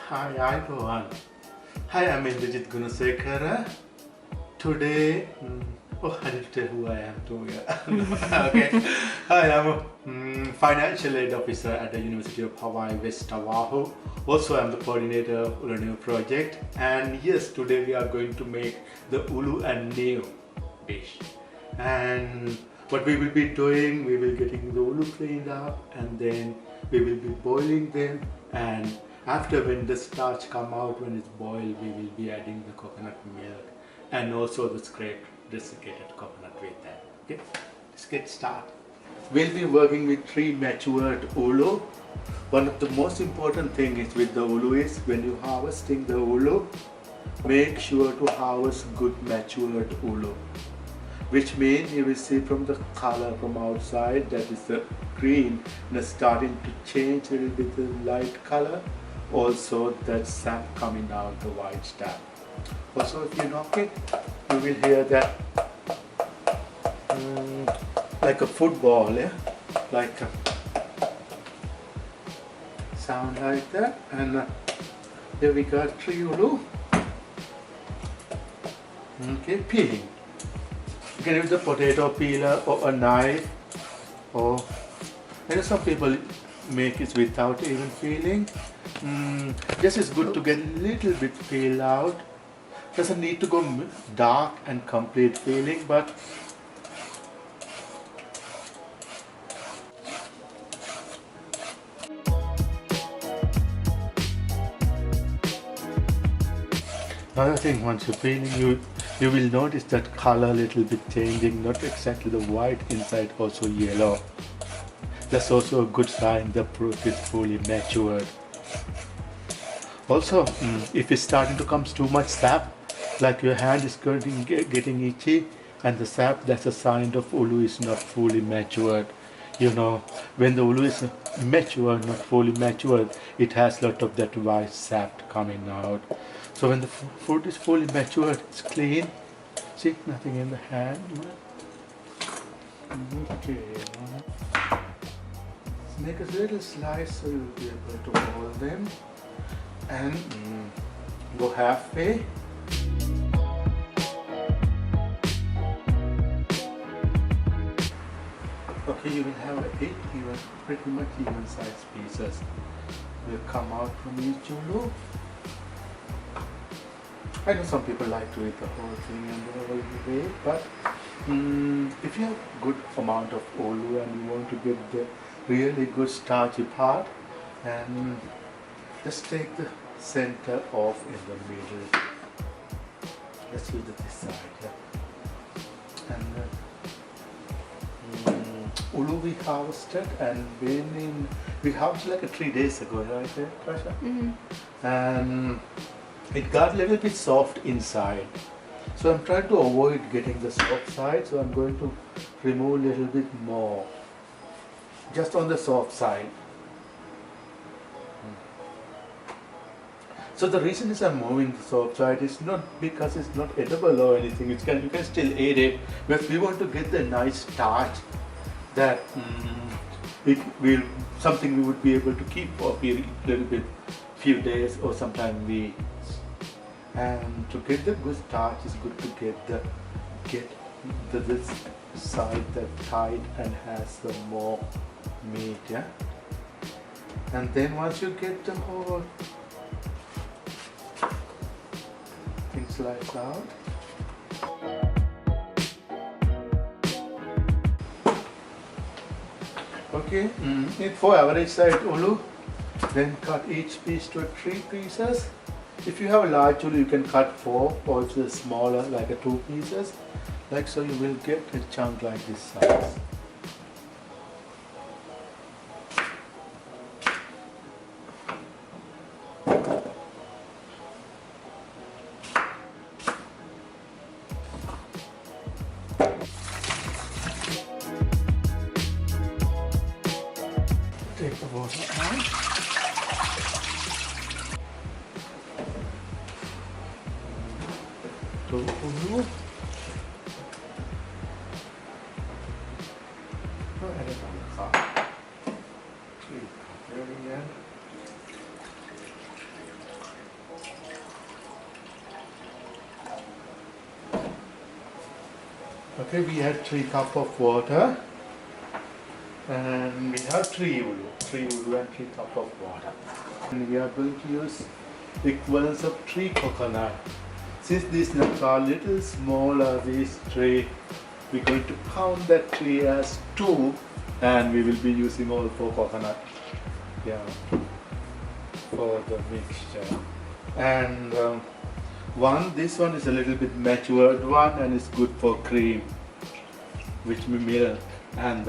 Hi everyone. Hi, I'm Indrajit Gunasekara. Today, I didn't tell who I am too. Yeah. Okay. Hi, I'm a financial aid officer at the University of Hawaii, West Oahu. Also, I'm the coordinator of Ulu project. And yes, today we are going to make the Ulu and Neo dish. And what we will be doing, we will getting the Ulu cleaned up, and then we will be boiling them, and after when the starch come out, when it's boiled, we will be adding the coconut milk and also the scraped desiccated coconut with that. Okay, let's get started. We'll be working with 3 matured ulu. One of the most important things with the ulu is when you harvesting the ulu, make sure to harvest good matured ulu. Which means you will see from the color from outside that is the green and starting to change a little bit the light color. Also that sap coming out the white stuff. Also if you knock it, you will hear that like a football, yeah? Like a sound like that. And here we got 3 ulu. Okay, peeling. You can use a potato peeler or a knife, or some people make it without even peeling. This is good to get a little bit peel out. Doesn't need to go dark and complete peeling, but another thing, once you're peeling, you will notice that color a little bit changing, not exactly the white inside, also yellow. That's also a good sign the fruit is fully matured. Also, if it's starting to come too much sap, like your hand is getting itchy, and the sap, that's a sign of ulu is not fully matured. You know, when the ulu is mature, not fully matured, it has a lot of that white sap coming out. So when the fruit is fully matured, it's clean. See, nothing in the hand. Okay. Make a little slice so you'll be able to hold them. And go halfway. Okay, you will have 8 pretty much even sized pieces. Will come out from each ulu. I know some people like to eat the whole thing and the whole way, but if you have good amount of ulu and you want to get the really good starchy part, and just take the center off in the middle. Let's use this side, yeah. And ulu we harvested and we harvested like 3 days ago, right there, Tasha? And it got a little bit soft inside. So I'm trying to avoid getting the soft side, so I'm going to remove a little bit more. Just on the soft side. So the reason is I'm moving the soft side is not because it's not edible or anything. You can still eat it, but we want to get the nice starch that it will something we would be able to keep for a little bit, few days or sometime weeks. And to get the good starch, it's good to get this side that tight and has the more meat, yeah. And then once you get the whole thing sliced out, okay. For average size ulu, then cut each piece to 3 pieces. If you have a large ulu, you can cut 4, or it's a smaller, like a 2 pieces. Like so, you will get a chunk like this size. Take the water out. Ulu. Okay, we had 3 cups of water, and we have 3 udu and 3 cups of water. And we are going to use equivalence of 3 coconut. Since these nuts are little smaller, these 3, we're going to pound that 3 as 2, and we will be using all 4 coconut, yeah, for the mixture. And this one is a little bit matured one, and it's good for cream, which we milk, and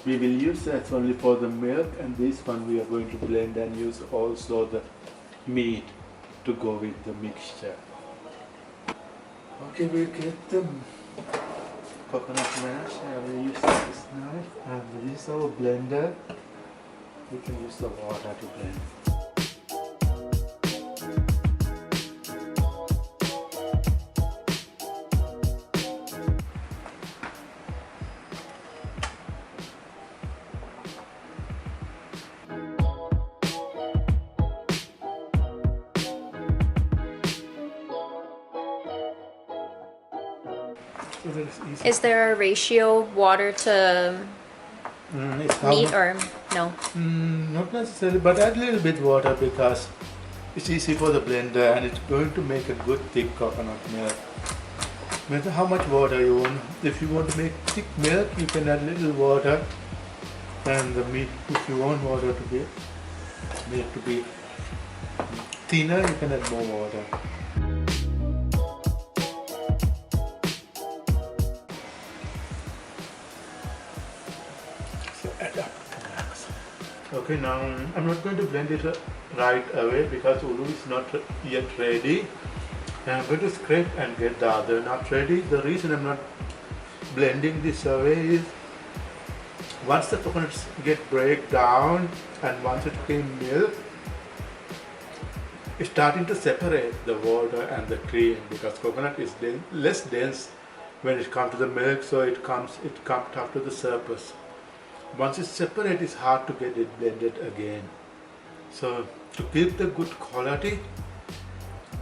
we will use that only for the milk, and this one we are going to blend and use also the meat to go with the mixture. Okay, we'll get the coconut mash. I will use this knife, and this is our blender. We can use the water to blend. Is there a ratio water to meat or no? Not necessarily, but add a little bit water because it's easy for the blender, and it's going to make a good thick coconut milk. No matter how much water you want. If you want to make thick milk, you can add little water, and the meat, if you want water to be milk to be thinner, you can add more water. Okay, now I'm not going to blend it right away because udu is not yet ready. And I'm going to scrape and get the other nut ready. The reason I'm not blending this away is once the coconuts break down and once it became milk, it's starting to separate the water and the cream because coconut is less dense when it comes to the milk, so it comes up to the surface. Once it's separated, it's hard to get it blended again. So to keep the good quality,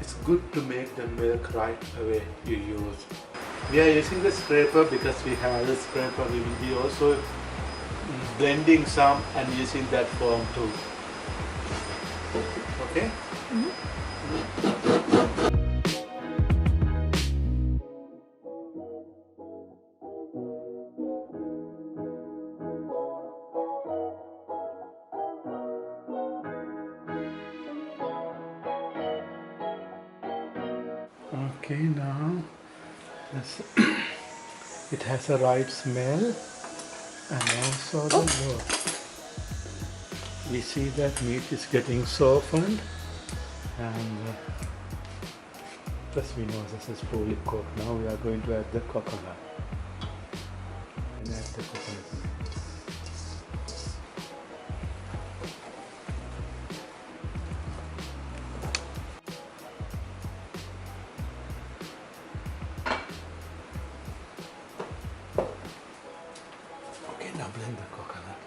it's good to make the milk right away you use. We are using the scraper because we have the scraper. We will be also blending some and using that form too. Okay? Okay, now it has a right smell and also the look. We see that meat is getting softened, and thus we know this is fully cooked. Now we are going to add the coconut and add the coconut milk. Now blend the coconut.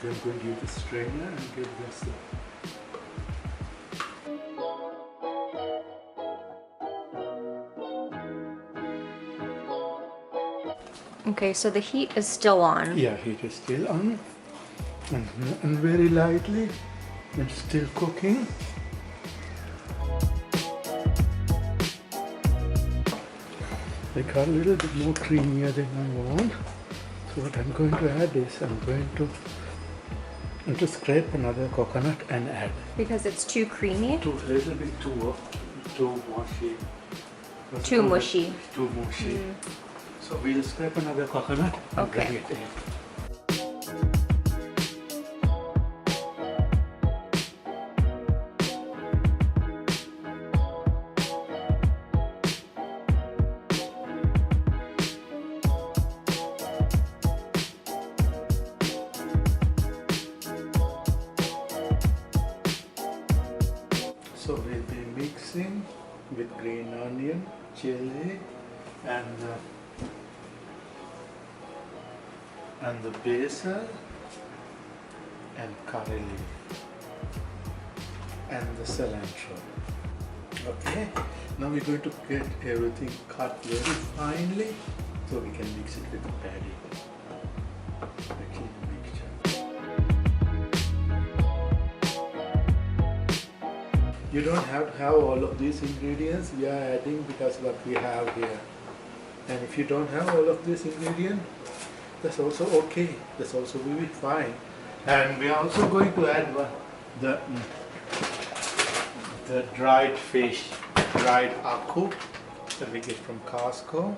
Then I'm going to use the strainer and give this the Okay, so the heat is still on. Yeah, heat is still on, and very lightly, it's still cooking. They got a little bit more creamier than I want. So what I'm going to add is I'm going to scrape another coconut and add. Because it's too creamy? A little bit too mushy. Too mushy. Too mushy. So we'll scrape another coconut and bring it in. So we'll be mixing with green onion, chili, and the basil and curry leaf and the cilantro. Okay, now we're going to get everything cut very finely so we can mix it with the patty. Actually, the mixture. You don't have to have all of these ingredients. We are adding because what we have here. And if you don't have all of these ingredients, that's also okay. That's also will be fine. And we are also going to add the dried fish, dried aku that we get from Costco.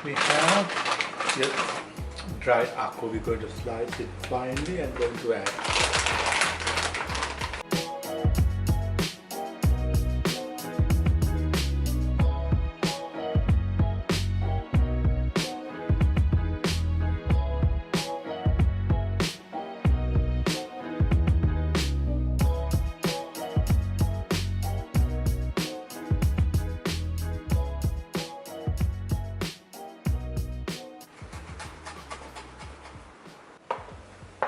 We have dried aku. We're going to slice it finely and going to add.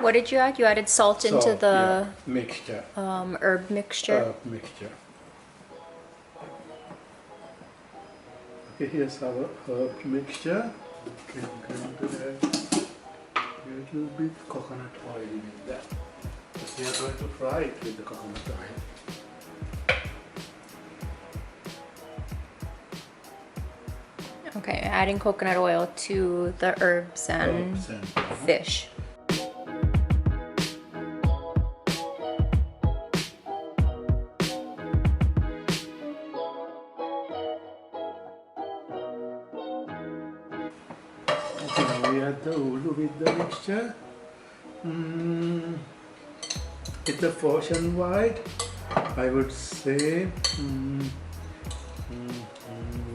What did you add? You added salt into the mixture. Herb mixture. Okay, here's our herb mixture. We're going to add a little bit coconut oil in that. Because we are going to fry it with the coconut oil. Okay, adding coconut oil to the herbs and fish. Okay, now we add the ulu with the mixture. It's a portion wide. I would say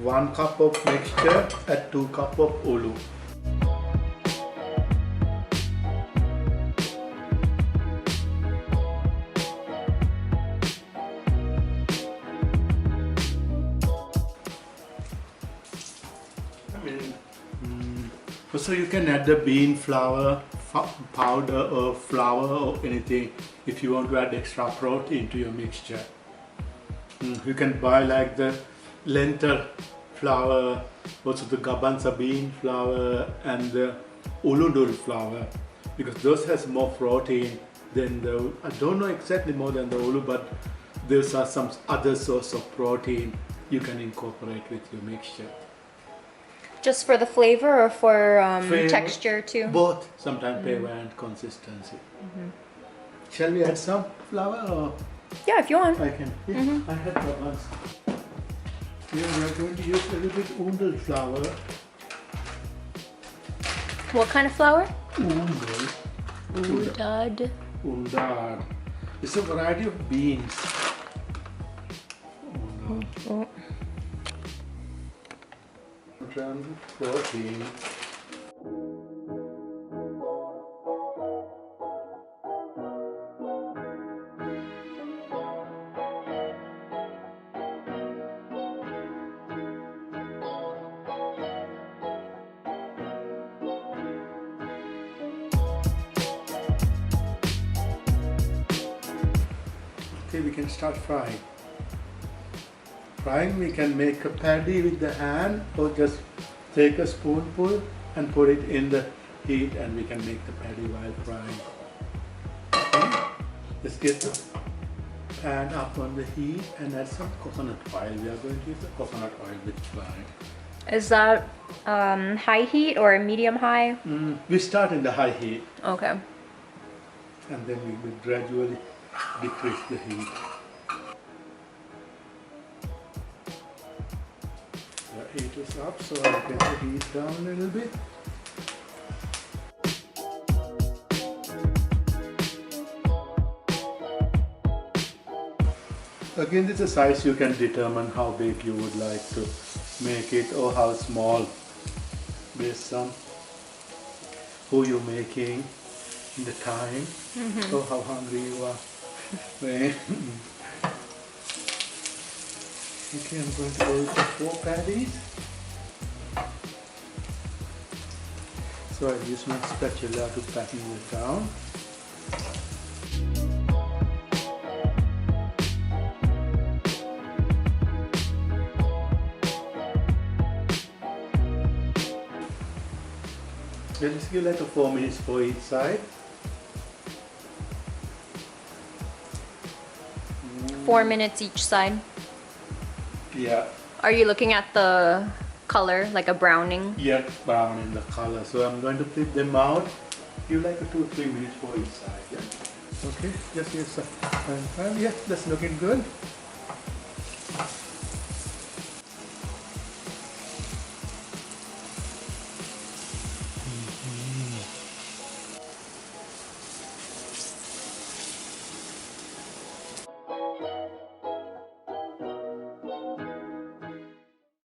1 cup of mixture and 2 cup of ulu. So you can add the bean flour powder or flour or anything if you want to add extra protein to your mixture. You can buy like the lentil flour, also the gabansa bean flour and the ulundul flour, because those has more protein than the, I don't know exactly more than the ulu, but those are some other source of protein you can incorporate with your mixture. Just for the flavor or for Flavor, texture too? Both, sometimes flavor and consistency. Shall we add some flour or? Yeah, if you want. I can. Yeah, I had that once. Yeah, we are going to use a little bit undal flour. What kind of flour? Undal. Udad. Undal. It's a variety of beans. Oh. Protein. Okay, we can start frying. Frying, we can make a patty with the hand or just take a spoonful and put it in the heat and we can make the patty while frying. Okay. Let's get the pan up on the heat and add some coconut oil. We are going to use the coconut oil with frying. Is that high heat or medium high? We start in the high heat. Okay. And then we will gradually decrease the heat. The heat is up, so I'll get the heat down a little bit. Again, this is a size you can determine how big you would like to make it or how small based on who you're making, the time, or how hungry you are. Okay, I'm going to go with the 4 patties. So I use my spatula to pattern it down. Just give like a 4 minutes for each side. 4 minutes each side. Yeah. Are you looking at the color, like a browning? Yeah, brown in the color. So I'm going to flip them out. Give like a 2-3 minutes for each side. Yeah. Okay. Just use a pan. Yeah, that's looking good.